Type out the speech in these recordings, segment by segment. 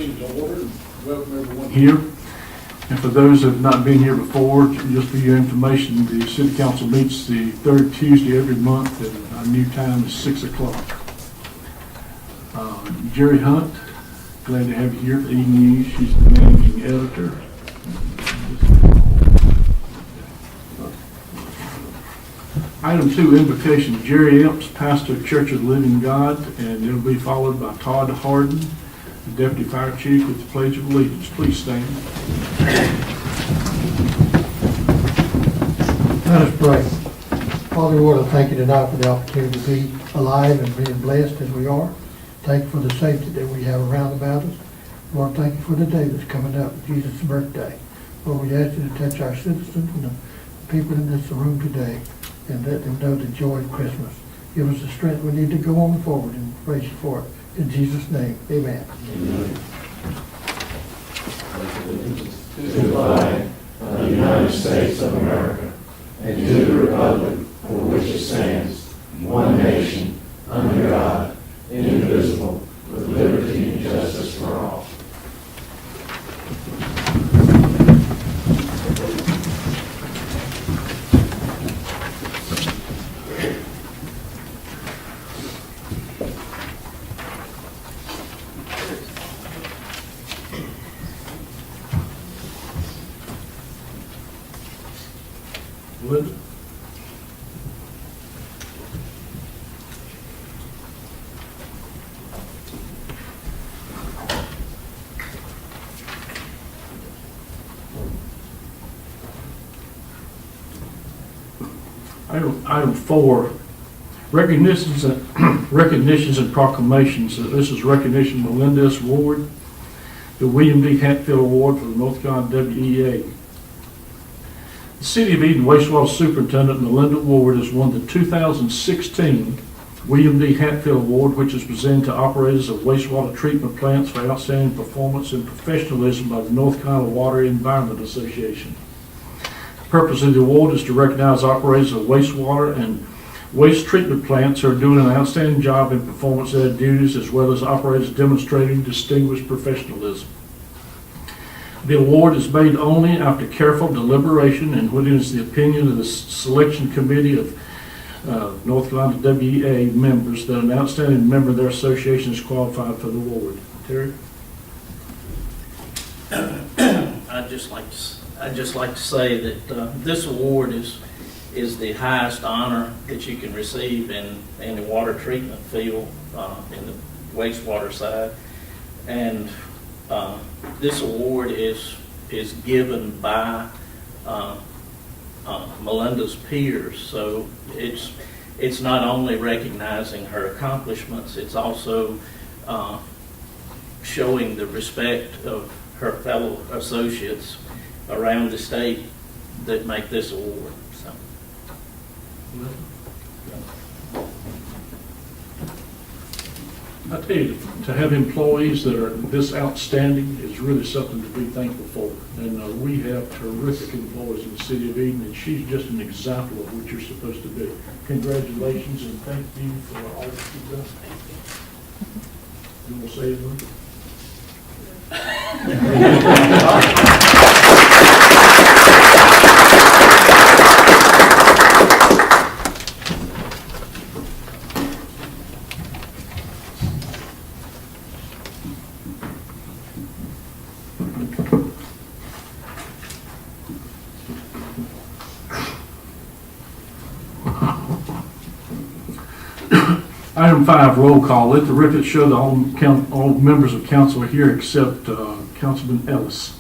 meeting to order and welcome everyone Here. And for those that have not been here before, just for your information, the City Council meets the third Tuesday every month, and our new time is 6 o'clock. Jerry Hunt, glad to have you here for E-News. She's the managing editor. Item 2, invocation. Jerry Epps, pastor of Church of the Living God, and it'll be followed by Todd Harden, the Deputy Fire Chief, with the Pledge of Allegiance. Please stand. Let us pray. Father, Lord, I thank you tonight for the opportunity to be alive and being blessed as we are. Thank you for the safety that we have around about us. Lord, thank you for the day that's coming up, Jesus' birthday. Lord, we ask you to touch our citizens and the people in this room today and let them know the joy of Christmas. Give us the strength we need to go on forward and praise you for it. In Jesus' name, amen. Amen. To the flag of the United States of America and to the republic for which it stands, one nation, under God, indivisible, with liberty and justice for all. Linda? Item 4, recognitions and proclamations. This is recognition of Melinda S. Ward, the William D. Hatfield Award for the North Carolina WEA. The City of Eden Wastewater Superintendent Melinda Ward has won the 2016 William D. Hatfield Award, which is presented to operators of wastewater treatment plants for outstanding performance and professionalism by the North Carolina Water Environment Association. The purpose of the award is to recognize operators of wastewater and waste treatment plants who are doing an outstanding job in performance of their duties, as well as operators demonstrating distinguished professionalism. The award is made only after careful deliberation and when it is the opinion of the selection committee of North Carolina WEA members that an outstanding member of their association is qualified for the award. Terry? I'd just like to say that this award is the highest honor that you can receive in the water treatment field, in the wastewater side, and this award is given by Melinda's peers. So it's not only recognizing her accomplishments, it's also showing the respect of her fellow associates around the state that make this award. So. I tell you, to have employees that are this outstanding is really something to be thankful for. And we have terrific employees in the City of Eden, and she's just an example of what you're supposed to be. Congratulations, and thank you for all that you've done. You want to say anything? Item 5, roll call. Let the record show that all members of council are here except Councilman Ellis.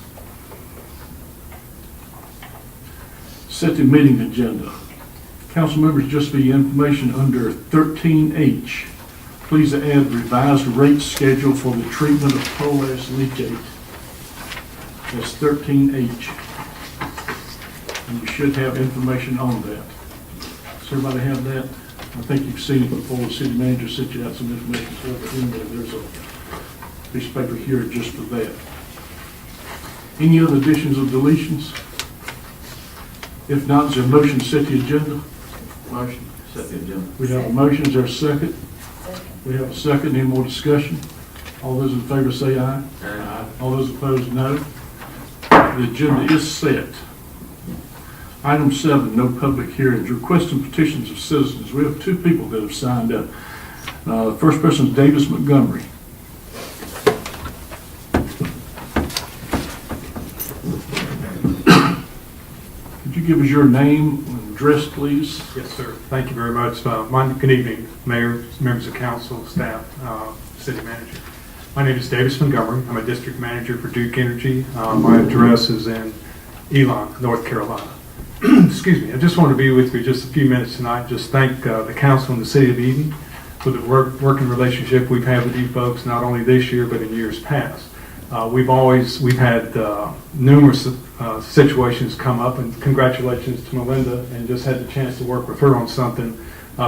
Set the meeting agenda. Council members, just for your information, under 13H, please add revised rate schedule for the treatment of coal ash leachate. That's 13H. And you should have information on that. Does everybody have that? I think you've seen it before. The city manager sent you out some information for it in there. There's a piece of paper here just for that. Any other additions or deletions? If not, is there a motion to set the agenda? Motion, set the agenda. We have a motion. Is there a second? We have a second. Any more discussion? All those in favor say aye. Aye. All those opposed, no. The agenda is set. Item 7, no public hearings. Requests and petitions of citizens. We have 2 people that have signed up. The first person is Davis Montgomery. Could you give us your name and address, please? Yes, sir. Thank you very much. Good evening, Mayor, members of council, staff, city manager. My name is Davis Montgomery. I'm a district manager for Duke Energy. My address is in Elon, North Carolina. Excuse me. I just want to be with you just a few minutes tonight. Just thank the council and the city of Eden for the working relationship we've had with you folks, not only this year, but in years past. We've had numerous situations come up, and congratulations to Melinda, and just had the chance to work with her on something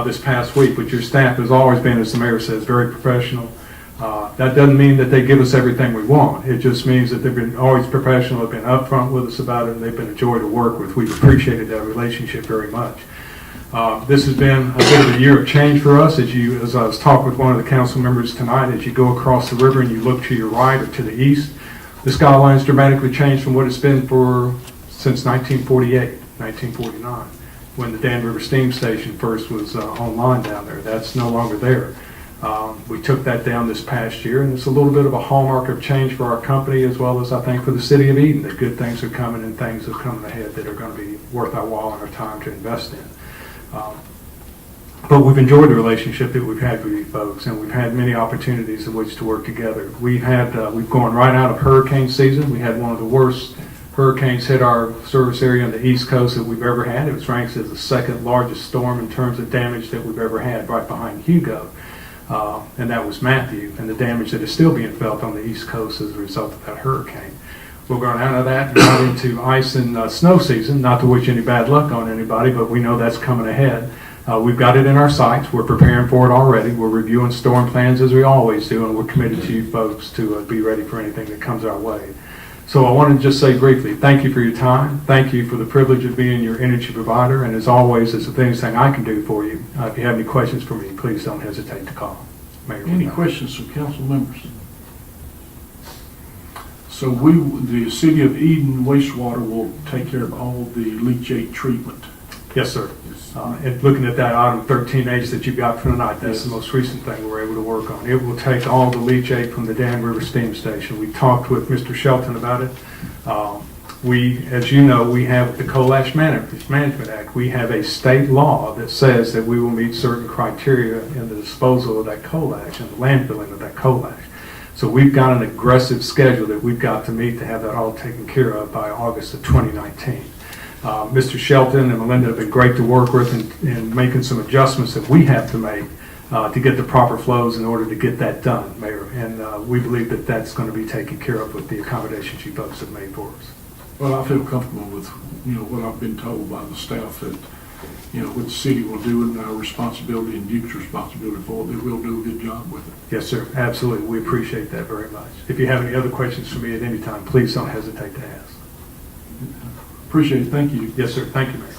this past week. But your staff has always been, as the mayor says, very professional. That doesn't mean that they give us everything we want. It just means that they've been always professional, have been upfront with us about it, and they've been a joy to work with. We've appreciated that relationship very much. This has been a bit of a year of change for us. As I was talking with one of the council members tonight, as you go across the river and you look to your right or to the east, the skyline's dramatically changed from what it's been since 1948, 1949, when the Dan River Steam Station first was online down there. That's no longer there. We took that down this past year, and it's a little bit of a hallmark of change for our company, as well as I think for the city of Eden, that good things are coming and things are coming ahead that are going to be worth our while and our time to invest in. But we've enjoyed the relationship that we've had with you folks, and we've had many opportunities in which to work together. We've gone right out of hurricane season. We had one of the worst hurricanes hit our service area on the East Coast that we've ever had. It was ranked as the 2nd largest storm in terms of damage that we've ever had, right behind Hugo. And that was Matthew, and the damage that is still being felt on the East Coast as a result of that hurricane. We're going out of that and right into ice and snow season, not to wish any bad luck on anybody, but we know that's coming ahead. We've got it in our sights. We're preparing for it already. We're reviewing storm plans as we always do, and we're committed to you folks to be ready for anything that comes our way. So I want to just say briefly, thank you for your time. Thank you for the privilege of being your energy provider. And as always, if there's anything I can do for you, if you have any questions for me, please don't hesitate to call. Mayor, Any questions from council members? So the city of Eden wastewater will take care of all the leachate treatment. Yes, sir. And looking at that item 13H that you got for tonight, that's the most recent thing we're able to work on. It will take all the leachate from the Dan River Steam Station. We talked with Mr. Shelton about it. As you know, we have the Coal Ash Management Act. We have a state law that says that we will meet certain criteria in the disposal of that coal ash and the landfilling of that coal ash. So we've got an aggressive schedule that we've got to meet to have that all taken care of by August of 2019. Mr. Shelton and Melinda have been great to work with in making some adjustments that we have to make to get the proper flows in order to get that done, Mayor. And we believe that that's going to be taken care of with the accommodations you folks have made for us. Well, I feel comfortable with, what I've been told by the staff that, what the city will do and our responsibility and Duke's responsibility for it, that we'll do a good job with it. Yes, sir. Absolutely. We appreciate that very much. If you have any other questions for me at any time, please don't hesitate to ask. Appreciate it. Thank you. Yes, sir. Thank you, Mayor.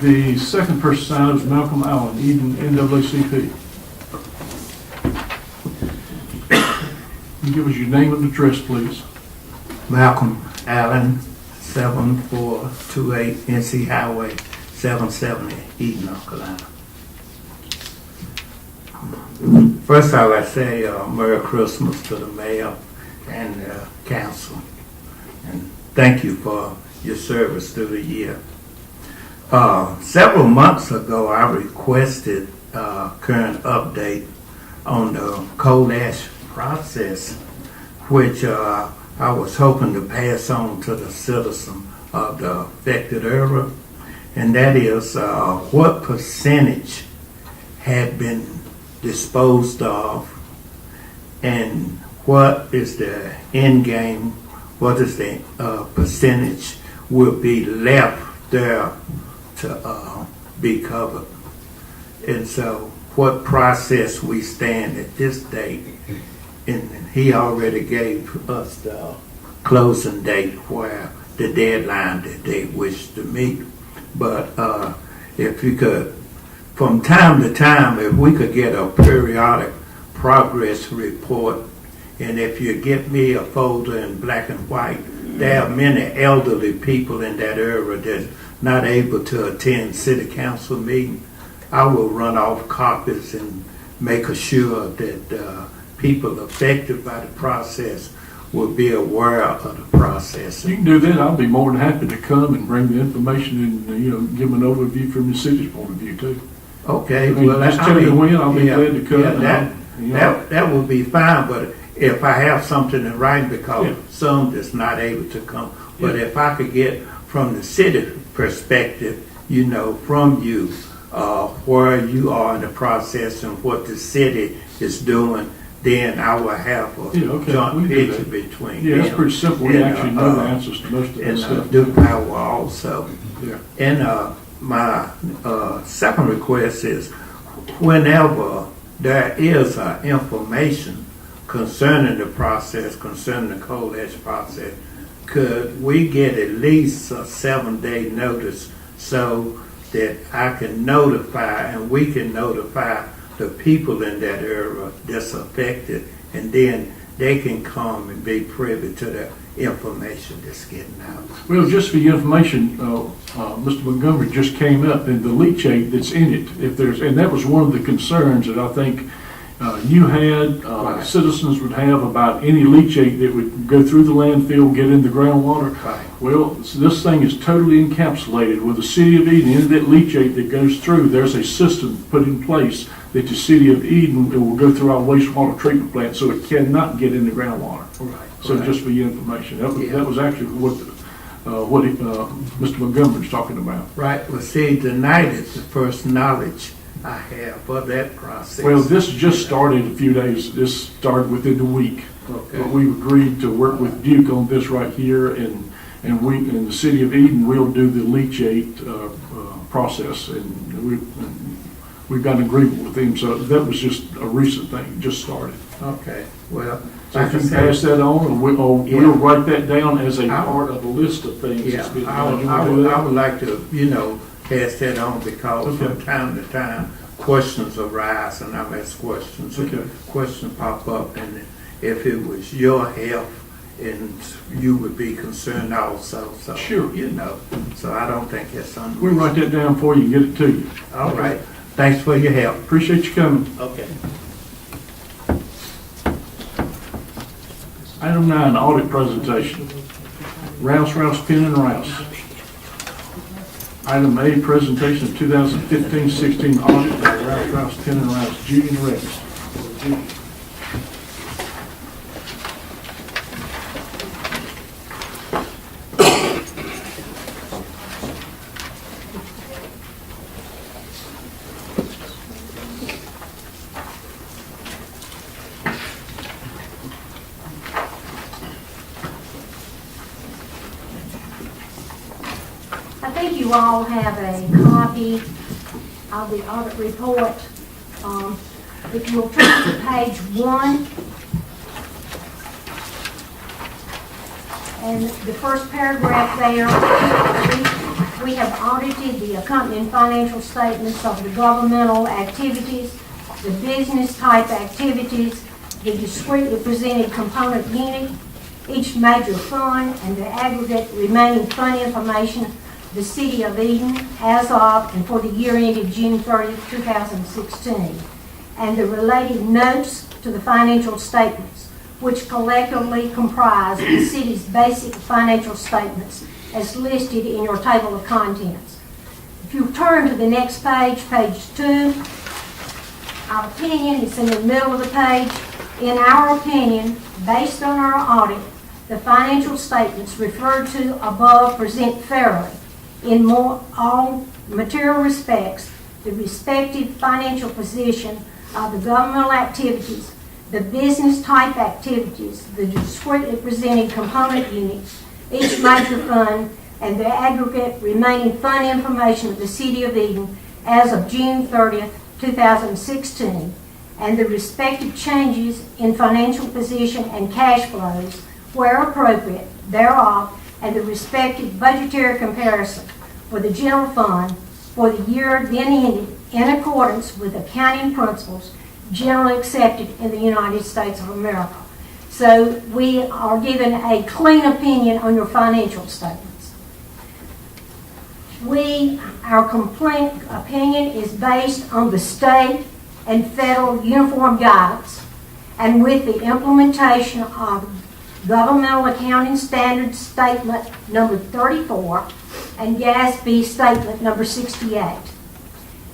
The second person signed is Malcolm Allen, Eden NAACP. Can you give us your name and address, please? Malcolm Allen, 7428 NC Highway 770, Eden, North Carolina. First, I would like to say Merry Christmas to the mayor and the council, and thank you for your service through the year. Several months ago, I requested current update on the coal ash process, which I was hoping to pass on to the citizen of the affected area, and that is what percentage had been disposed of, and what is the end game, what is the percentage will be left there to be covered. And so what process we stand at this date, and he already gave us the closing date where the deadline that they wish to meet. But if you could from time to time, if we could get a periodic progress report, and if you get me a folder in black and white, there are many elderly people in that area that's not able to attend city council meeting. I will run off copies and make sure that people affected by the process will be aware of the process. You can do that. I'll be more than happy to come and bring the information and, give an overview from the city's point of view too. Okay, I mean, well, just tell me when, I'll be glad to come. Yeah, and that would be fine, but if I have something in writing, because Yeah. some that's not able to come, but Yeah. if I could get from the city perspective, from you, where you are in the process and what the city is doing, then I will have a Yeah, okay, we joint can do picture that. between Yeah, it's them. pretty simple. We And, actually know the answers to most of that And stuff. Duke Power also. Yeah. And my second request is, whenever there is information concerning the process, concerning the coal ash process, could we get at least a 7-day notice so that I can notify and we can notify the people in that area that's affected, and then they can come and be privy to the information that's getting out? Well, just for your information, Mr. Montgomery just came up, and the leachate that's in it, and that was one of the concerns that I think you had, Right. citizens would have about any leachate that would go through the landfill, get in the groundwater. Right. Well, so this thing is totally encapsulated with the city of Eden. Any of that leachate that goes through, there's a system put in place that the city of Eden, it will go through our wastewater treatment plant, so it cannot get in the groundwater. Right. So Right. just for your information, Yeah. that was actually what Mr. Montgomery's talking about. Right, well, see, tonight is the first knowledge I have of that process. Well, this just started a few days, this started within the week. Okay. But we've agreed to work with Duke on this right here, and we, in the city of Eden, will do the leachate process, and we've got an agreement with them, so that was just a recent thing, just started. Okay, well, So if like I you pass said, that on, and we'll Yeah. write that down as a I- part of a list of things. yeah, that's been I done. would, You I wanna do would, that? I would like to, pass that on, because from Okay. time to time, questions arise, and I'm asked questions, and Okay. questions pop up, and if it was your health, and you would be concerned also, so. Sure. So I don't think that's We'll unreasonable. write that down for you and get it to you. All right, thanks for your help. Appreciate you coming. Okay. Item 9, audit presentation. Rouse, Penn, and Rouse. Item A, presentation of 2015-16 audit by Rouse, Penn, and Rouse. Judy and Rex. Judy. I think you all have a copy of the audit report. If you'll turn to page 1, and the first paragraph there, we have audited the accompanying financial statements of the governmental activities, the business type activities, the discretely presented component unit, each major fund, and the aggregate remaining fund information of the City of Eden as of and for the year ended June 30, 2016, and the related notes to the financial statements, which collectively comprise the city's basic financial statements as listed in your table of contents. If you turn to the next page, page 2, our opinion, it's in the middle of the page. In our opinion, based on our audit, the financial statements referred to above present fairly, in all material respects, the respective financial position of the governmental activities, the business type activities, the discretely presented component units, each major fund, and the aggregate remaining fund information of the City of Eden as of June 30th, 2016, and the respective changes in financial position and cash flows, where appropriate, thereof, and the respective budgetary comparison for the general fund for the year then ended in accordance with accounting principles generally accepted in the United States of America. So we are given a clean opinion on your financial statements. Our complete opinion is based on the state and federal uniform guidance and with the implementation of Governmental Accounting Standards Statement number 34 and GASB Statement number 68.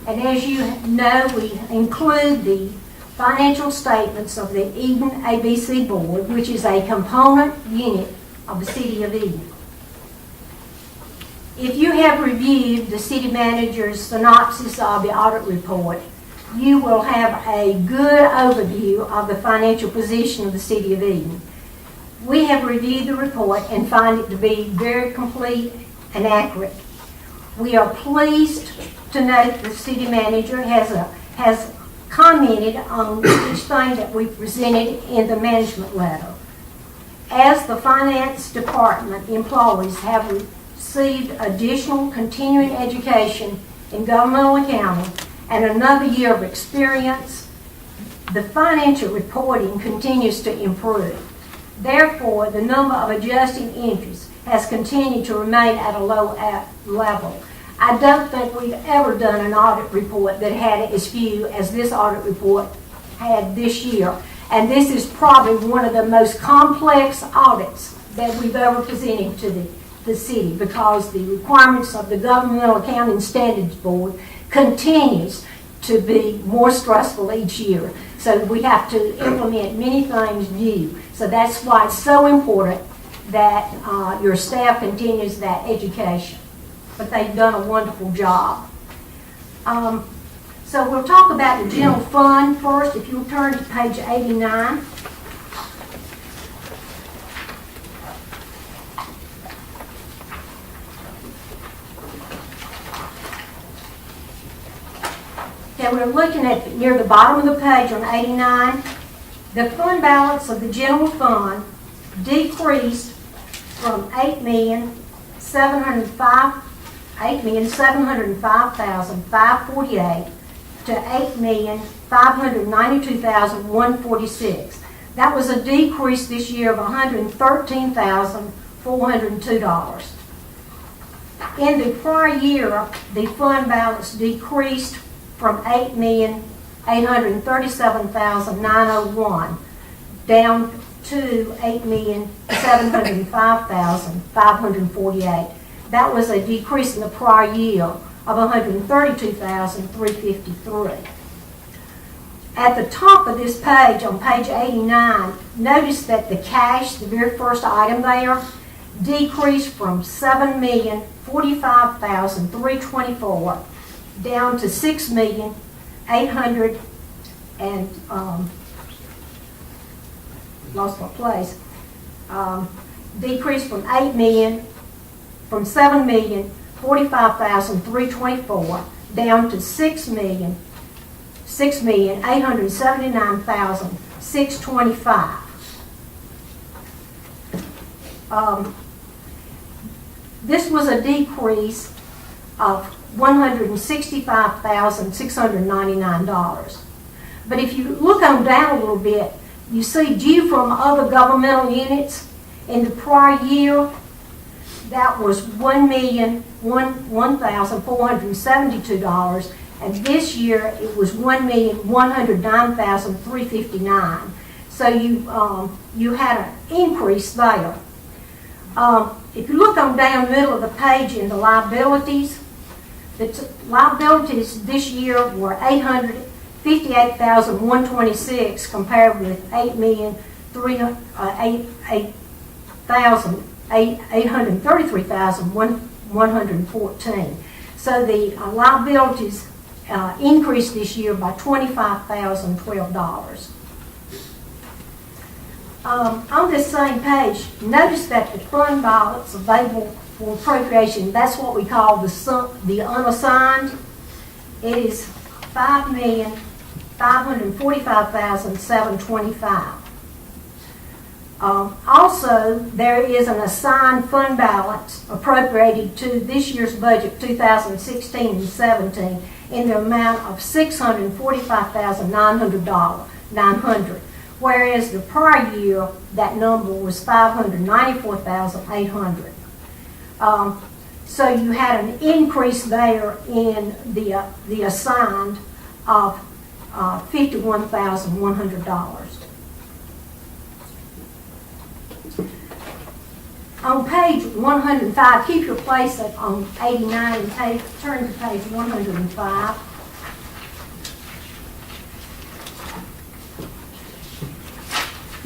And as you know, we include the financial statements of the Eden ABC Board, which is a component unit of the City of Eden. If you have reviewed the city manager's synopsis of the audit report, you will have a good overview of the financial position of the City of Eden. We have reviewed the report and find it to be very complete and accurate. We are pleased to note the city manager has commented on each thing that we presented in the management letter. As the finance department employees have received additional continuing education in governmental accounting and another year of experience, the financial reporting continues to improve. Therefore, the number of adjusting entries has continued to remain at a low level. I don't think we've ever done an audit report that had as few as this audit report had this year. And this is probably one of the most complex audits that we've ever presented to the city, because the requirements of the Governmental Accounting Standards Board continues to be more stressful each year. So we have to implement many things new. So that's why it's so important that your staff continues that education. But they've done a wonderful job. So we'll talk about the general fund first. If you'll turn to page 89. Okay, we're looking at near the bottom of the page on 89. The fund balance of the general fund decreased from $8,705,548 to $8,592,146. That was a decrease this year of $113,402. In the prior year, the fund balance decreased from $8,837,901 down to $8,705,548. That was a decrease in the prior year of $132,353. At the top of this page, on page 89, notice that the cash, the very first item there, decreased from $7,045,324 down to $6,800 and lost my place. Decreased from $7,045,324 down to $6,879,625. This was a decrease of $165,699. But if you look on down a little bit, you see due from other governmental units in the prior year, that was $1,472, and this year it was $1,109,359. So you had an increase there. If you look on down the middle of the page in the liabilities, the liabilities this year were $858,126 compared with $833,114. So the liabilities increased this year by $25,012. On this same page, notice that the fund balance available for appropriation, that's what we call the unassigned. It is $5,545,725. Also, there is an assigned fund balance appropriated to this year's budget, 2016 and 17, in the amount of $645,900, whereas the prior year, that number was $594,800. So you had an increase there in the assigned of $51,100. On page 105, keep your place on 89 and turn to page 105.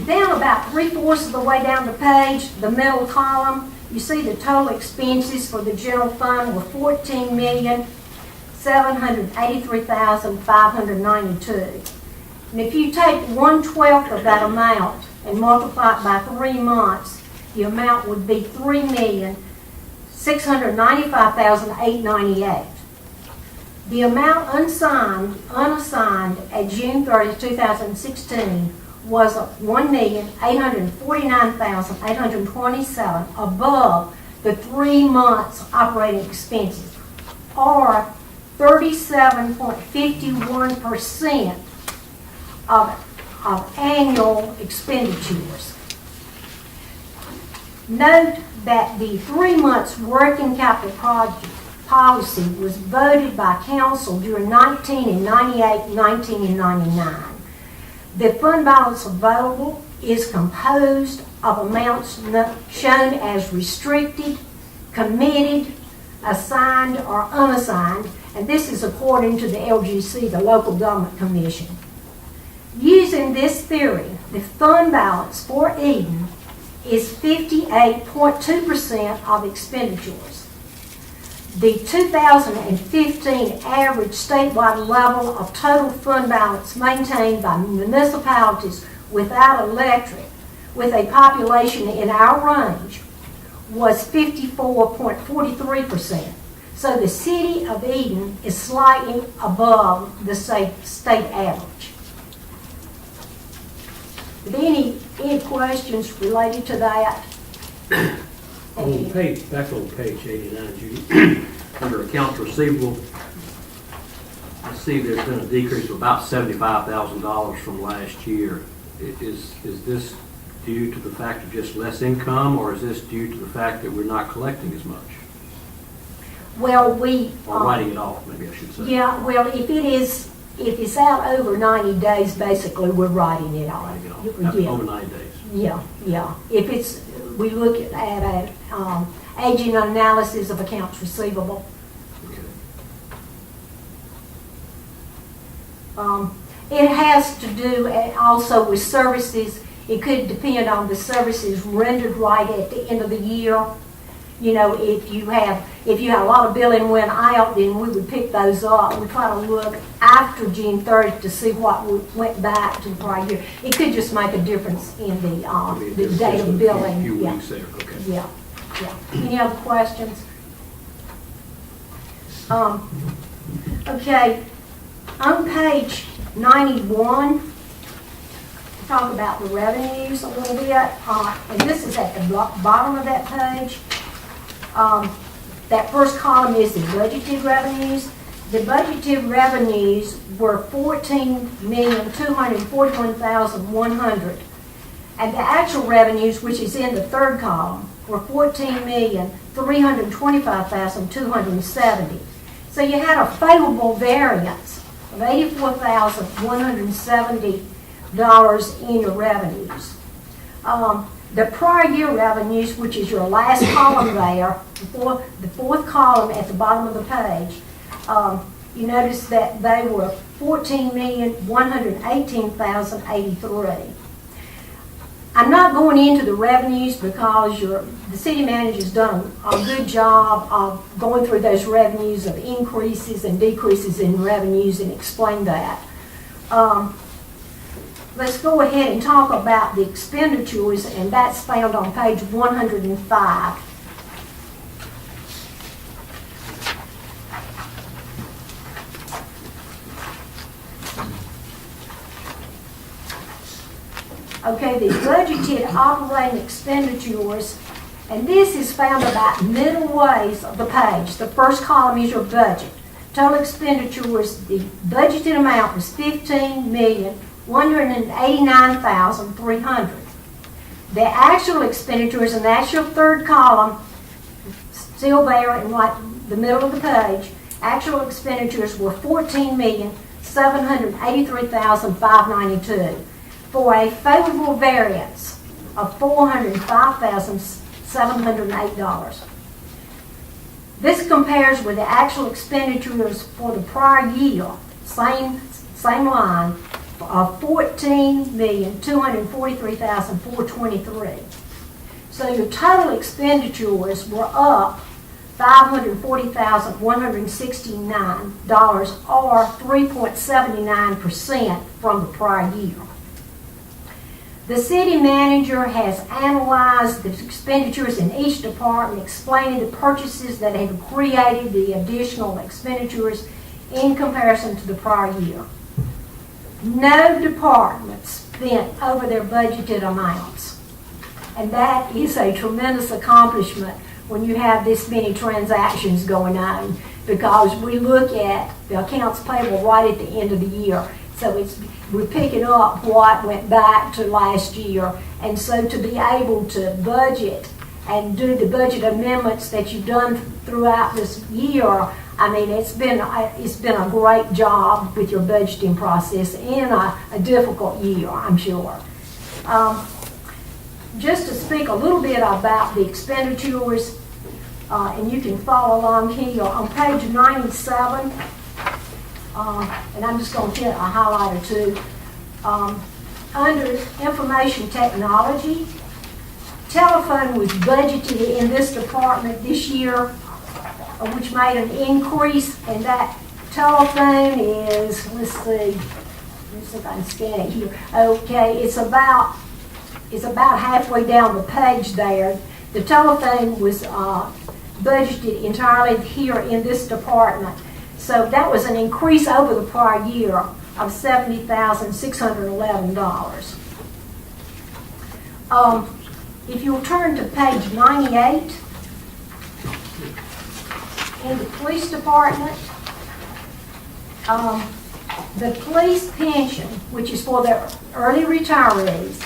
Down about 3/4 of the way down the page, the middle column, you see the total expenses for the general fund were $14,783,592. And if you take 1/12 of that amount and multiply it by 3 months, the amount would be $3,695,898. The amount unassigned at June 30, 2016 was $1,849,827 above the 3 months operating expenses, or 37.51% of annual expenditures. Note that the 3 months working capital project policy was voted by council during 1998, 19, and 99. The fund balance available is composed of amounts shown as restricted, committed, assigned, or unassigned, and this is according to the LGC, the Local Government Commission. Using this theory, the fund balance for Eden is 58.2% of expenditures. The 2015 average statewide level of total fund balance maintained by municipalities without electric, with a population in our range, was 54.43%. So the city of Eden is slightly above the state average. Are there any questions related to that? On page 89, Judy, under accounts receivable, I see there's been a decrease of about $75,000 from last year. Is this due to the fact of just less income, or is this due to the fact that we're not collecting as much? Well, Or writing it off, maybe I should say. Yeah, well, if it's out over 90 days, basically, we're writing it off. Writing it off, Yeah. over 9 days. Yeah. If we look at aging analysis of accounts receivable. Okay. It has to do also with services. It could depend on the services rendered right at the end of the year. You know, if you have a lot of billing went out, then we would pick those up. We try to look after June 30th to see what went back to the prior year. It could just make a difference in the date of billing. A few weeks there, okay. Yeah. Any other questions? Okay, on page 91, we talk about the revenues a little bit, and this is at the bottom of that page. That first column is the budgeted revenues. The budgeted revenues were $14,241,100. And the actual revenues, which is in the third column, were $14,325,270. So you had a favorable variance of $84,170 in your revenues. The prior year revenues, which is your last column there, the fourth column at the bottom of the page, you notice that they were $14,118,083. I'm not going into the revenues because the city manager's done a good job of going through those revenues of increases and decreases in revenues and explain that. Let's go ahead and talk about the expenditures, and that's found on page 105. Okay, the budgeted operating expenditures, and this is found about middle ways of the page. The first column is your budget. Total expenditure was, the budgeted amount was $15,189,300. The actual expenditures in the actual third column, still there in like the middle of the page, actual expenditures were $14,783,592 for a favorable variance of $405,708. This compares with the actual expenditures for the prior year, same line, of $14,243,423. So your total expenditures were up $540,169, or 3.79% from the prior year. The city manager has analyzed the expenditures in each department, explaining the purchases that have created the additional expenditures in comparison to the prior year. No department spent over their budgeted amounts. And that is a tremendous accomplishment when you have this many transactions going on, because we look at the accounts payable right at the end of the year. So we're picking up what went back to last year. And so to be able to budget and do the budget amendments that you've done throughout this year, I mean, it's been a great job with your budgeting process in a difficult year, I'm sure. Just to speak a little bit about the expenditures, and you can follow along here on page 97. And I'm just going to hit a highlight or two. Under information technology, telephone was budgeted in this department this year, which made an increase, and that telephone is, let's see if I can scan it here. Okay, it's about halfway down the page there. The telephone was budgeted entirely here in this department. So that was an increase over the prior year of $70,611. If you'll turn to page 98, in the police department, the police pension, which is for the early retirees,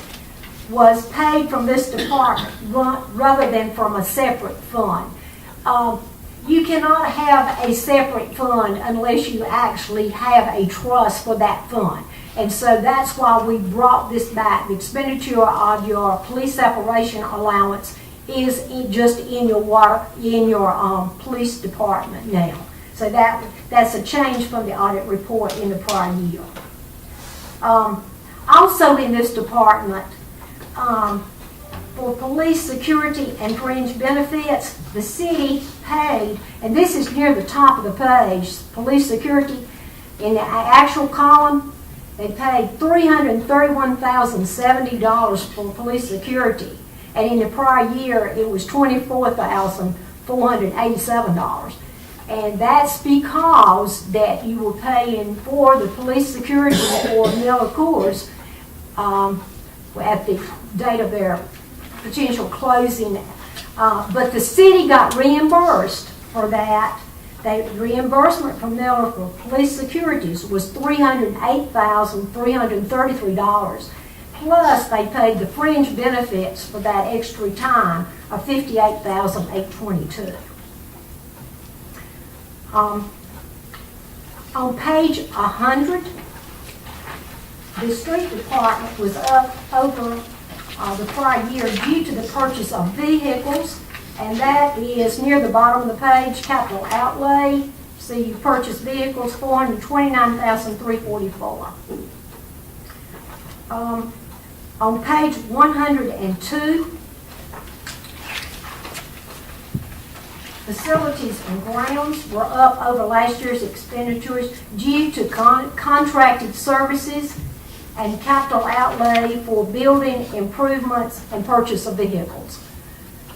was paid from this department rather than from a separate fund. You cannot have a separate fund unless you actually have a trust for that fund. And so that's why we brought this back. The expenditure of your police separation allowance is just in your police department now. So that's a change from the audit report in the prior year. Also in this department, for police security and fringe benefits, the city paid, and this is near the top of the page, police security, in the actual column, they paid $331,070 for police security. And in the prior year, it was $24,487. And that's because that you were paying for the police security for Miller Coors at the date of their potential closing. But the city got reimbursed for that. The reimbursement from Miller for police securities was $308,333. Plus, they paid the fringe benefits for that extra time of $58,822. On page 100, the street department was up over the prior year due to the purchase of vehicles, and that is near the bottom of the page, capital outlay. See, you purchased vehicles, $429,344. On page 102, facilities and grounds were up over last year's expenditures due to contracted services and capital outlay for building improvements and purchase of vehicles.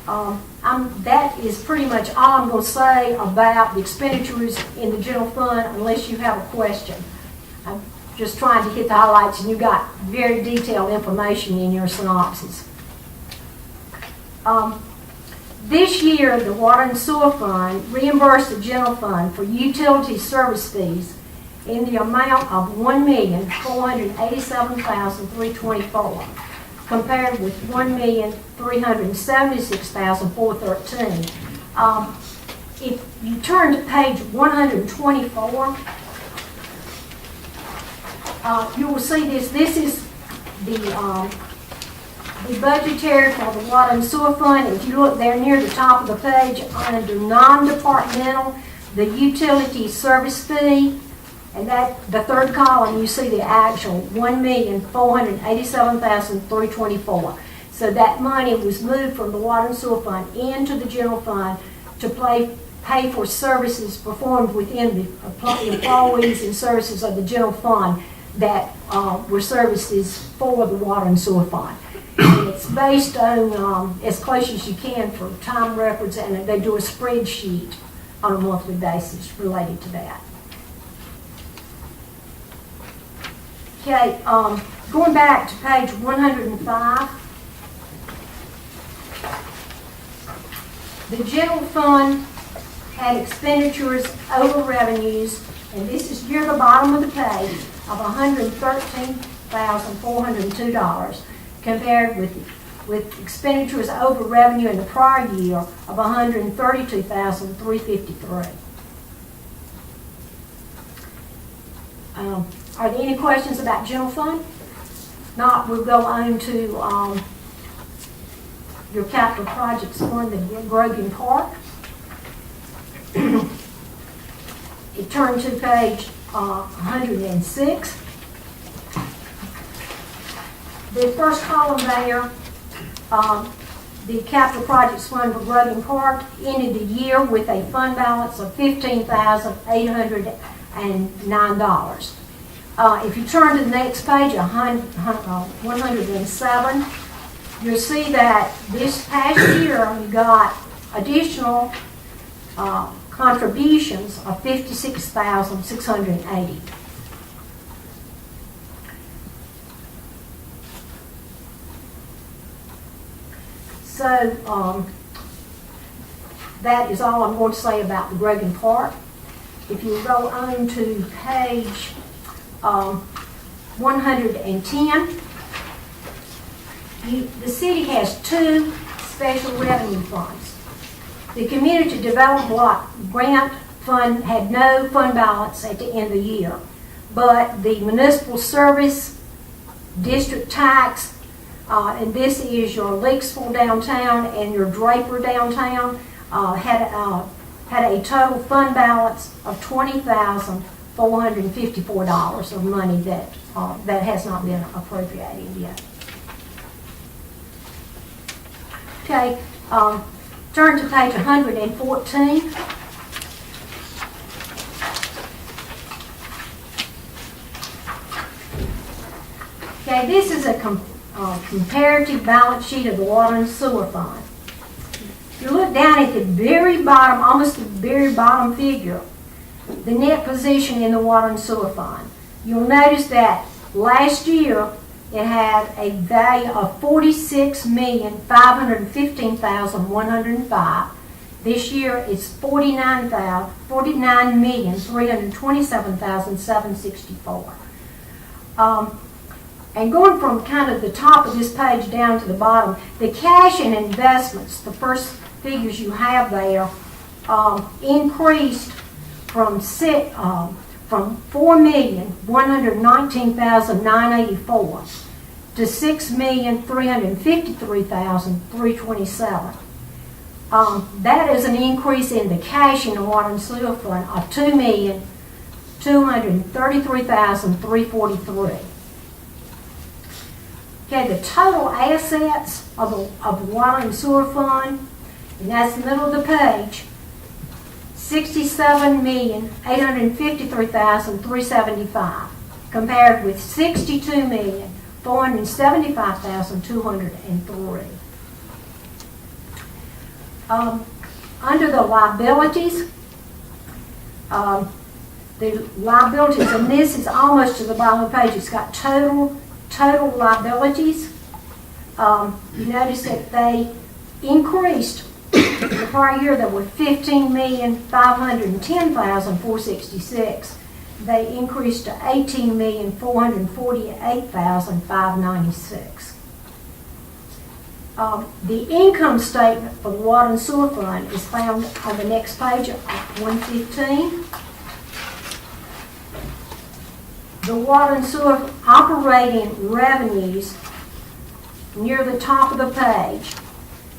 That is pretty much all I'm going to say about the expenditures in the general fund, unless you have a question. I'm just trying to hit the highlights, and you got very detailed information in your synopsis. This year, the Water and Sewer Fund reimbursed the general fund for utility service fees in the amount of $1,487,324, compared with $1,376,413. If you turn to page 124, you will see this. This is the budgetary for the Water and Sewer Fund. If you look there near the top of the page, under non-departmental, the utility service fee, and that the third column, you see the actual $1,487,324. So that money was moved from the Water and Sewer Fund into the general fund to pay for services performed within the employees and services of the general fund that were services for the Water and Sewer Fund. And it's based on as close as you can for time records, and they do a spreadsheet on a monthly basis related to that. Okay, going back to page 105, the general fund had expenditures over revenues, and this is near the bottom of the page, of $113,402, compared with expenditures over revenue in the prior year of $132,353. Are there any questions about general fund? Not, we'll go on to your capital projects fund, the Grogan Park. You turn to page 106. The first column there, the capital projects fund for Grogan Park ended the year with a fund balance of $15,809. If you turn to the next page, 107, you'll see that this past year we got additional contributions of $56,680. So that is all I'm going to say about the Grogan Park. If you go on to page 110, the city has two special revenue funds. The Community Development Block Grant Fund had no fund balance at the end of the year, but the Municipal Service District Tax, and this is your Leaksville downtown and your Draper downtown, had a total fund balance of $20,454 of money that has not been appropriated yet. Okay, turn to page 114. Okay, this is a comparative balance sheet of the Water and Sewer Fund. If you look down at the very bottom, almost the very bottom figure, the net position in the Water and Sewer Fund, you'll notice that last year it had a value of $46,515,105. This year it's $49,327,764. And going from kind of the top of this page down to the bottom, the cash and investments, the first figures you have there, increased from $4,119,984 to $6,353,327. That is an increase in the cash in the Water and Sewer Fund of $2,233,343. Okay, the total assets of the Water and Sewer Fund, and that's the middle of the page, $67,853,375, compared with $62,475,203. Under the liabilities, and this is almost to the bottom of the page, it's got total liabilities. You notice that they increased The prior year, there were 15,510,466. They increased to 18,448,596. The income statement for the Water and Sewer Fund is found on the next page at 115. The Water and Sewer operating revenues, near the top of the page,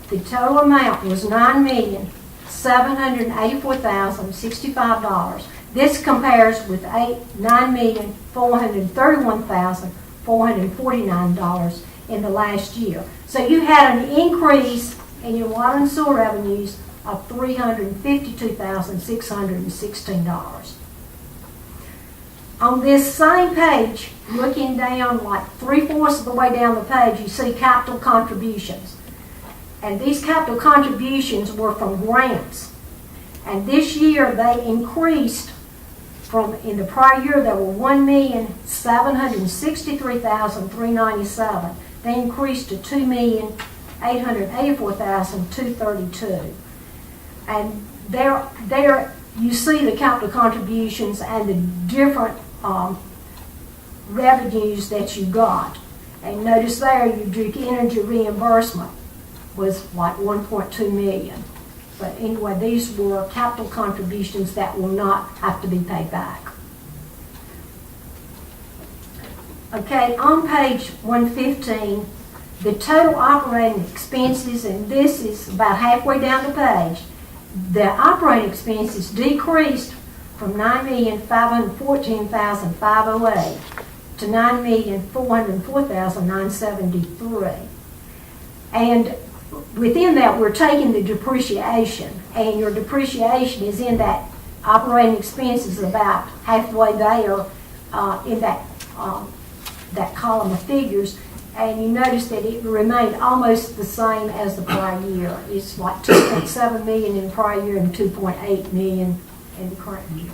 the total amount was $9,784,065. This compares with $9,431,449 in the last year. So you had an increase in your water and sewer revenues of $352,616. On this same page, looking down like 3/4 of the way down the page, you see capital contributions. And these capital contributions were from grants. And this year they increased from, in the prior year there were $1,763,397. They increased to $2,884,232. And there you see the capital contributions and the different revenues that you got. And notice there your Duke Energy reimbursement was like $1.2 million. But anyway, these were capital contributions that will not have to be paid back. Okay, on page 115, the total operating expenses, and this is about halfway down the page, the operating expenses decreased from $9,514,508 to $9,404,973. And within that, we're taking the depreciation, and your depreciation is in that operating expenses about halfway there in that column of figures. And you notice that it remained almost the same as the prior year. It's like $2.7 million in the prior year and $2.8 million in the current year.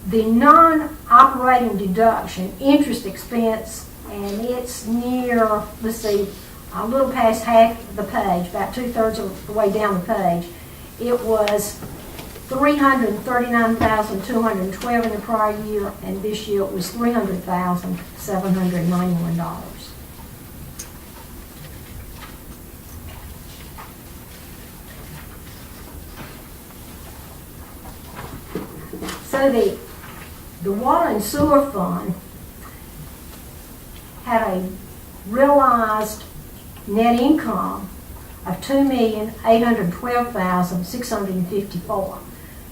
The non-operating deduction, interest expense, and it's near, let's see, a little past half of the page, about 2/3 of the way down the page. It was $339,212 in the prior year, and this year it was $300,791. So the Water and Sewer Fund had a realized net income of $2,812,654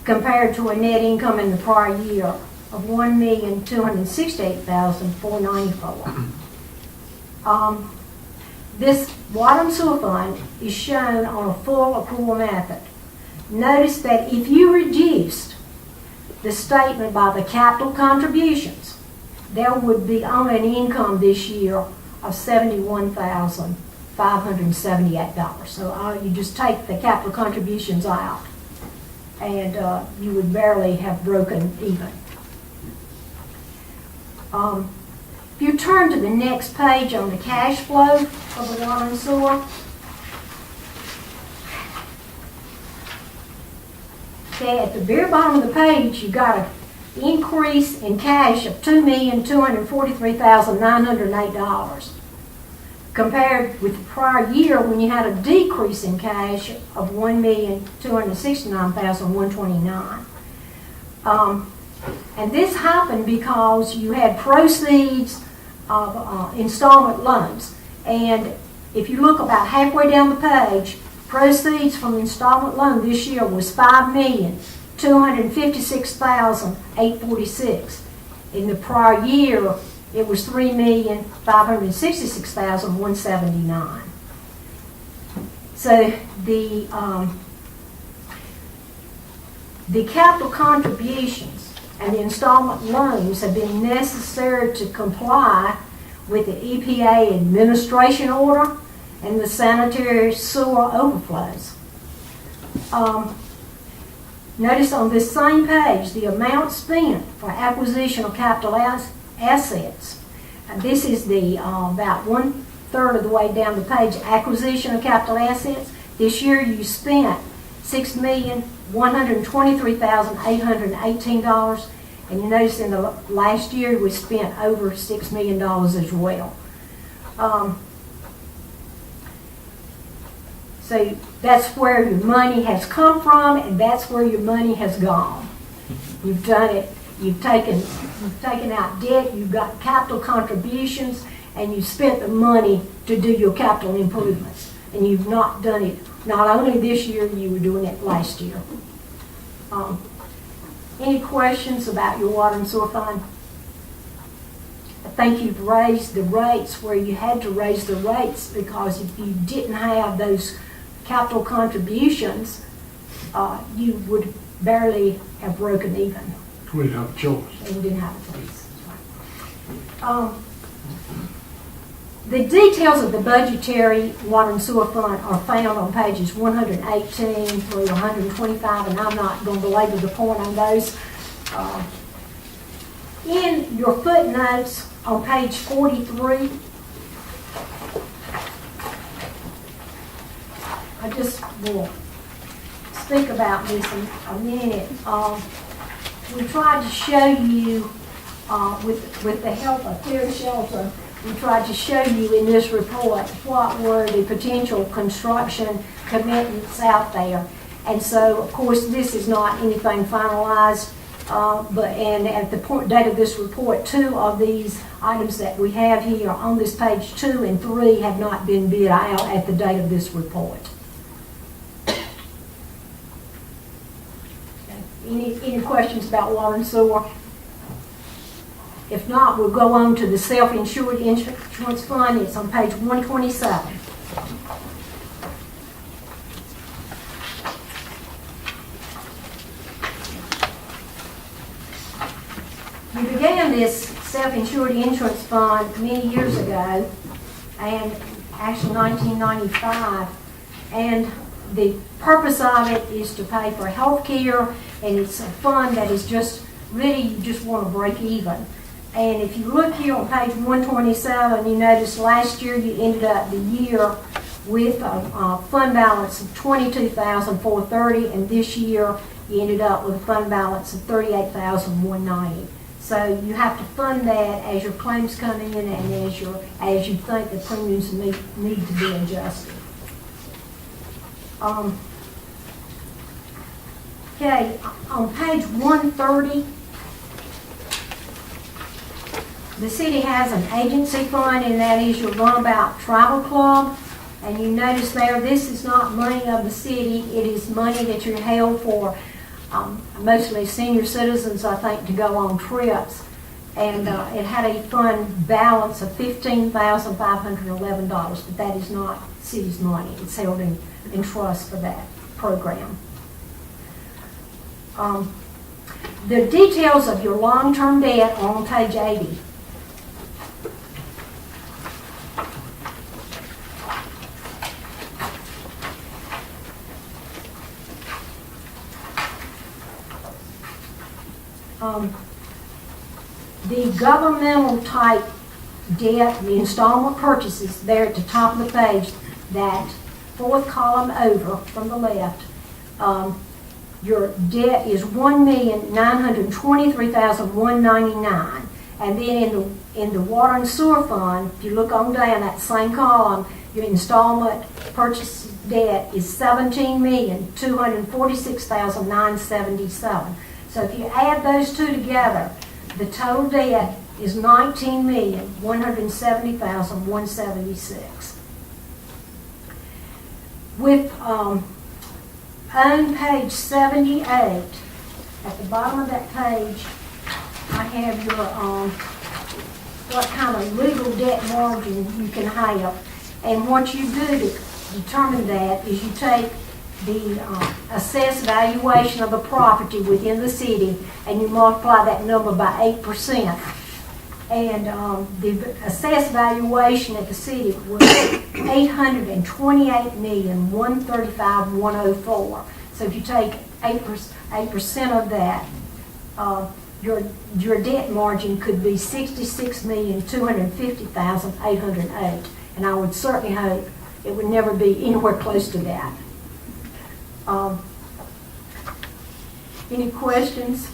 compared to a net income in the prior year of $1,268,494. This Water and Sewer Fund is shown on a full accrual method. Notice that if you reduced the statement by the capital contributions, there would be only an income this year of $71,578. So you just take the capital contributions out, and you would barely have broken even. If you turn to the next page on the cash flow of the water and sewer, okay, at the very bottom of the page, you got an increase in cash of $2,243,908 compared with the prior year when you had a decrease in cash of $1,269,129. And this happened because you had proceeds of installment loans. And if you look about halfway down the page, proceeds from installment loan this year was $5,256,846. In the prior year, it was $3,566,179. So the capital contributions and the installment loans have been necessary to comply with the EPA administration order and the sanitary sewer overflows. Notice on this same page the amount spent for acquisition of capital assets. And this is the about third of the way down the page, acquisition of capital assets. This year you spent $6,123,818. And you notice in the last year, we spent over $6 million as well. So that's where your money has come from, and that's where your money has gone. You've done it. You've taken out debt. You've got capital contributions, and you've spent the money to do your capital improvements. And you've not done it. Not only this year, you were doing it last year. Any questions about your water and sewer fund? I think you've raised the rates where you had to raise the rates, because if you didn't have those capital contributions, you would barely have broken even. We didn't have a choice. And you didn't have a choice. The details of the budgetary water and sewer fund are found on pages 118 through 125, and I'm not going to belabor the point on those. In your footnotes on page 43, I just will speak about this in a minute. We tried to show you, with the help of Fair Shelter, we tried to show you in this report what were the potential construction commitments out there. And so, of course, this is not anything finalized, and at the date of this report, 2 of these items that we have here on this page, 2 and 3, have not been bid out at the date of this report. Any questions about water and sewer? If not, we'll go on to the self-insured insurance fund. It's on page 127. We began this self-insured insurance fund many years ago, and actually 1995, and the purpose of it is to pay for health care, and it's a fund that is just really, you just want to break even. And if you look here on page 127, you notice last year you ended up the year with a fund balance of $22,430, and this year you ended up with a fund balance of $38,190. So you have to fund that as your claims come in and as you think the premiums need to be adjusted. Okay, on page 130, the city has an agency fund, and that is your Runabout Travel Club. And you notice there, this is not money of the city. It is money that you're held for mostly senior citizens, I think, to go on trips. And it had a fund balance of $15,511, but that is not city's money. It's held in trust for that program. The details of your long-term debt are on page 80. The governmental type debt, the installment purchases there at the top of the page, that 4th column over from the left, your debt is $1,923,199, and then in the water and sewer fund, if you look on down that same column, your installment purchase debt is $17,246,977. So if you add those two together, the total debt is $19,170,176. With on page 78, at the bottom of that page, I have your what kind of legal debt margin you can have. And what you do to determine that is you take the assessed valuation of a property within the city, and you multiply that number by 8%. And the assessed valuation at the city was $828,135,104. So if you take 8% of that, your debt margin could be $66,250,808. And I would certainly hope it would never be anywhere close to that. Any questions?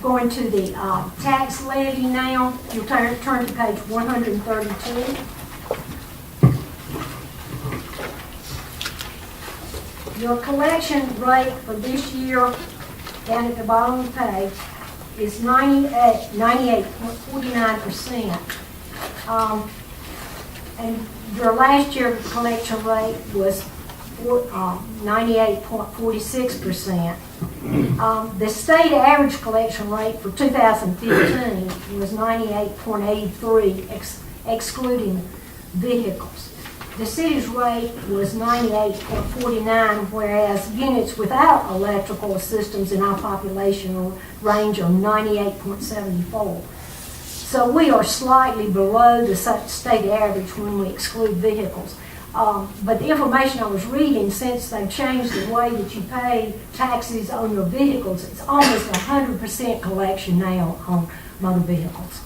Going to the tax levy now, you'll turn to page 132. Your collection rate for this year, down at the bottom of the page, is 98.49%. And your last year collection rate was 98.46%. The state average collection rate for 2015 was 98.83, excluding vehicles. The city's rate was 98.49, whereas units without electrical systems in our population range are 98.74. So we are slightly below the state average when we exclude vehicles. But the information I was reading, since they've changed the way that you pay taxes on your vehicles, it's almost 100% collection now on motor vehicles.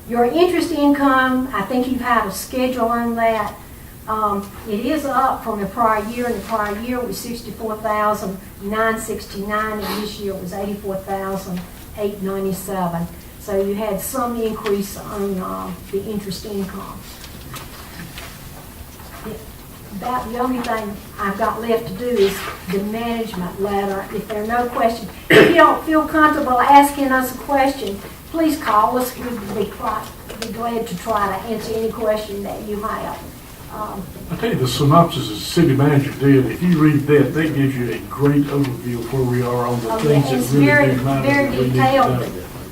Your interest income, I think you've had a schedule on that. It is up from the prior year, and the prior year was $64,969, and this year it was $84,897. So you had some increase on the interest income. About the only thing I've got left to do is the management letter. If there are no questions, if you don't feel comfortable asking us a question, please call us. We'd be glad to try to answer any question that you have. I tell you, the synopsis the city manager did, if you read that, that gives you a great overview of where we are on the things that it's really do matter. very that we need to detailed. know.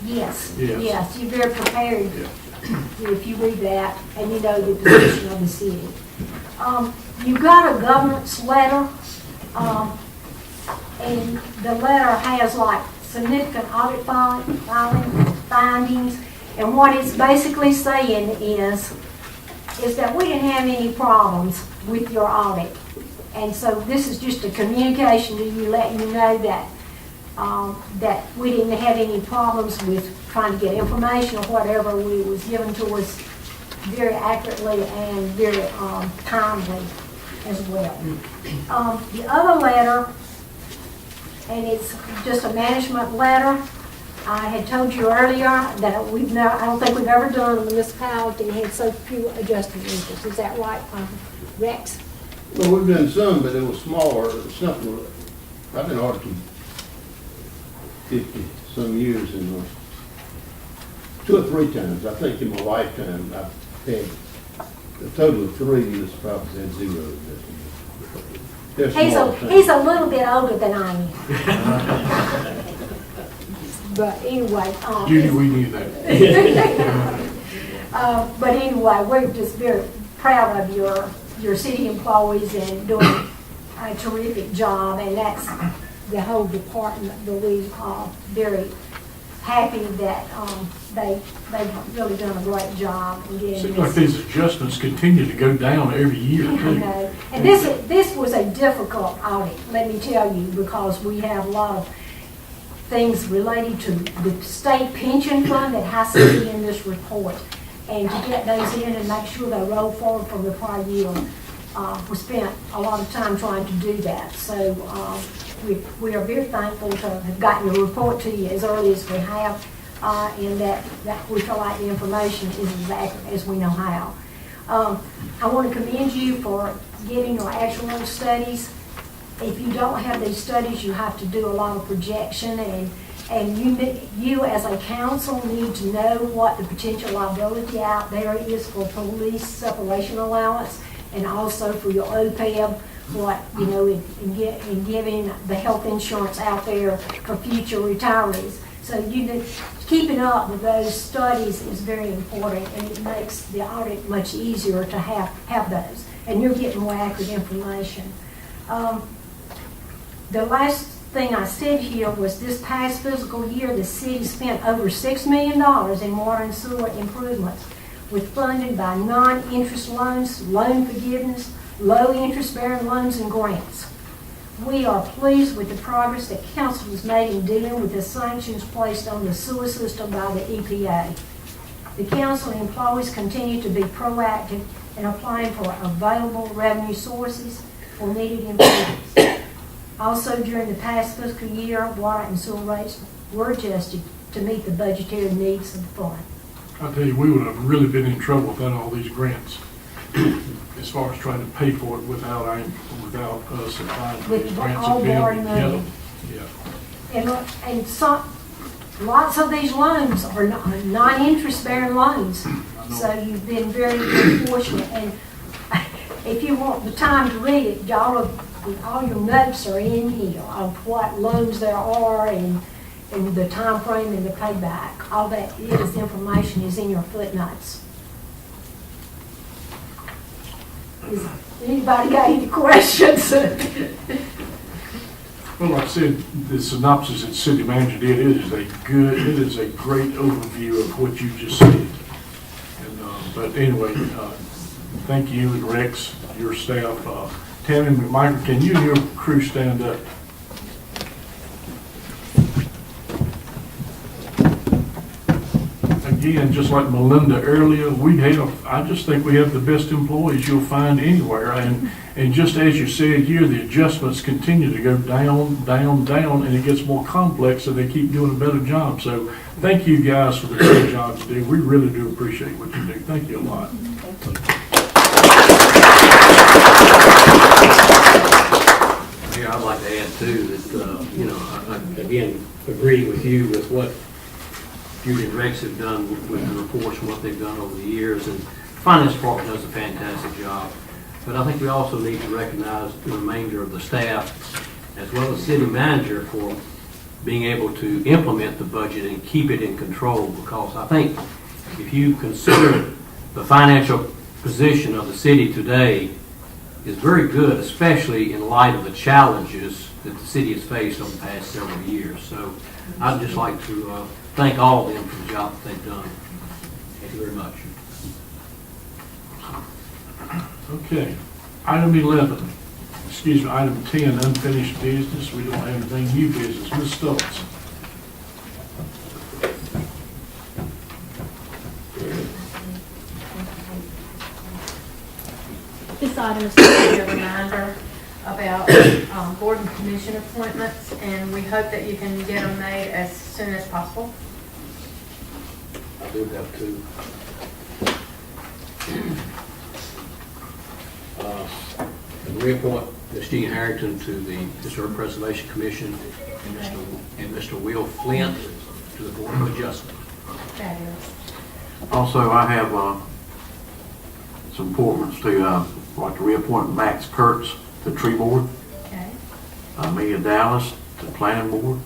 Yes, Yes. yes, you're very prepared Yeah. if you read that and you know the position of the city. You've got a governance letter, and the letter has like significant audit findings, and what it's basically saying is that we didn't have any problems with your audit. And so this is just a communication to you, letting you know that that we didn't have any problems with trying to get information or whatever. We was given to us very accurately and very timely as well. The other letter, and it's just a management letter. I had told you earlier that I don't think we've ever done a municipality that had so few adjusted interest. Is that right, Rex? Well, we've done some, but it was smaller, simple. I've been auditing 50-some years, and 2 or 3 times, I think in my lifetime, I've had a total of 3 municipalities had 0 adjusted. They're small things. He's a little bit older than I am. But anyway. Judy, we knew that. But anyway, we're just very proud of your city employees and doing a terrific job, and that's the whole department. But we are very happy that they've really done a great job in getting Seems this. like these adjustments continue to go down every year, I too. know. And this was a difficult audit, let me tell you, because we have a lot of things related to the state pension fund that has to be in this report. And to get those in and make sure they roll forward from the prior year, we spent a lot of time trying to do that. So we are very thankful to have gotten the report to you as early as we have, and that we feel like the information is as accurate as we know how. I want to commend you for getting your actual studies. If you don't have these studies, you have to do a lot of projection, and you as a council need to know what the potential liability out there is for police separation allowance, and also for your OPEB, what, in giving the health insurance out there for future retirees. So keeping up with those studies is very important, and it makes the audit much easier to have those, and you're getting more accurate information. The last thing I said here was this past fiscal year, the city spent over $6 million in water and sewer improvements, with funded by non-interest loans, loan forgiveness, low interest bearing loans, and grants. We are pleased with the progress that council has made in dealing with the sanctions placed on the sewer system by the EPA. The council employees continue to be proactive in applying for available revenue sources for needed improvements. Also, during the past fiscal year, water and sewer rates were adjusted to meet the budgetary needs of the fund. I tell you, we would have really been in trouble without all these grants, as far as trying to pay for it without us applying for With these grants all and being able to borrowed get money. them. Yeah. And some, lots of these loans are non-interest bearing loans. So you've been very, very fortunate. And if you want the time to read it, all your notes are in here on what loans there are and the time frame and the payback. All that information is in your footnotes. Is anybody got any questions? Well, like I said, the synopsis that city manager did, it is a great overview of what you just said. And, but anyway, thank you and Rex, your staff. Tammy and Michael, can you and your crew stand up? Again, just like Melinda earlier, I just think we have the best employees you'll find anywhere. And just as you said here, the adjustments continue to go down, down, down, and it gets more complex, so they keep doing a better job. So thank you guys for the great job you do. We really do appreciate what you do. Thank you a lot. Here, I'd like to add too that, I again, agree with you with what Judy and Rex have done with the reports and what they've done over the years. And the finance department does a fantastic job. But I think we also need to recognize the remainder of the staff, as well as city manager, for being able to implement the budget and keep it in control. Because I think if you consider the financial position of the city today is very good, especially in light of the challenges that the city has faced over the past several years. So I'd just like to thank all of them for the job that they've done. Thank you very much. Okay. Item 11, item 10, unfinished business. We don't have anything new business. Ms. Stokes. This item is simply a reminder about board and commission appointments, and we hope that you can get them made as soon as possible. I do have two. Reappoint Ms. Jean Harrington to the Historic Preservation Commission and Mr. Will Flint to the Board of Adjustment. Fabulous. Also, I have some appointments to, like to reappoint Max Kurtz to Tree Board, Okay. Mia Dallas to Planning Board,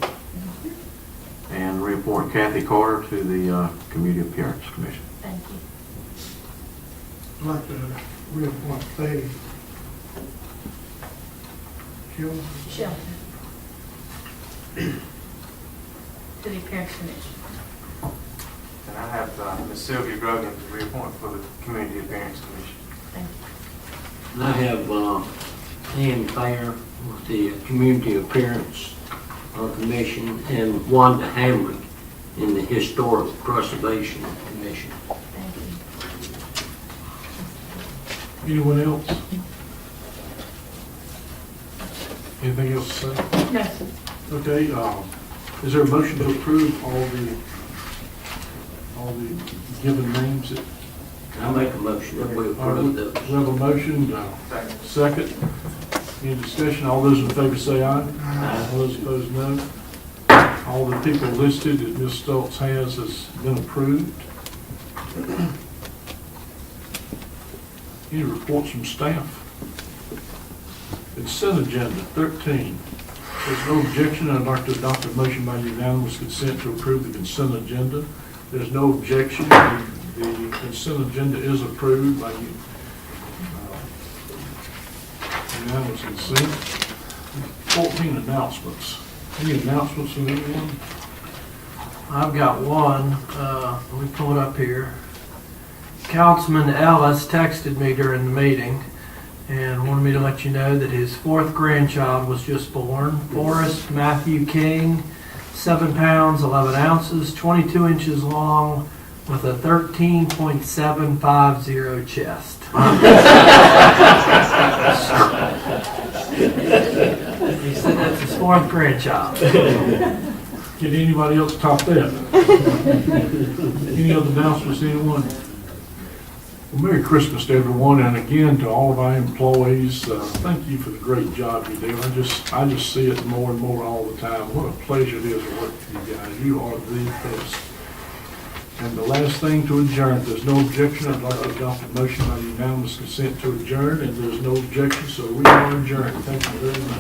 and reappoint Kathy Carter to the Community Appearance Commission. Thank you. I'd like to reappoint Faye Shelton. To the Appearance Commission. And I have Ms. Sylvia Grogan to reappoint for the Community Appearance Commission. Thank you. And I have Ann Thayer with the Community Appearance Commission and Wanda Hamrick in the Historic Preservation Commission. Thank you. Anyone else? Anything else to say? No, sir. Okay, is there a motion to approve all the given names? I make a motion that we All right, approve those. we have a motion, second. Any discussion? All those in favor say aye. Aye. All those opposed, no. All the people listed that Ms. Stoltz has been approved. Any reports from staff? Consent agenda 13. There's no objection. I'd like to adopt a motion by unanimous consent to approve the consent agenda. There's no objection. The consent agenda is approved by unanimous consent. 14 announcements. Any announcements from anyone? I've got one. Let me pull it up here. Councilman Ellis texted me during the meeting and wanted me to let you know that his fourth grandchild was just born, Forrest Matthew King, 7 pounds, 11 ounces, 22 inches long, with a 13.750 chest. He said that's his fourth grandchild. Can anybody else top that? Any other announcements, anyone? Well, Merry Christmas to everyone, and again to all of our employees. Thank you for the great job you do. I just see it more and more all the time. What a pleasure it is to work for you guys. You are the best. And the last thing to adjourn, if there's no objection, I'd like to adopt a motion by unanimous consent to adjourn, and there's no objection, so we are adjourned. Thank you very much.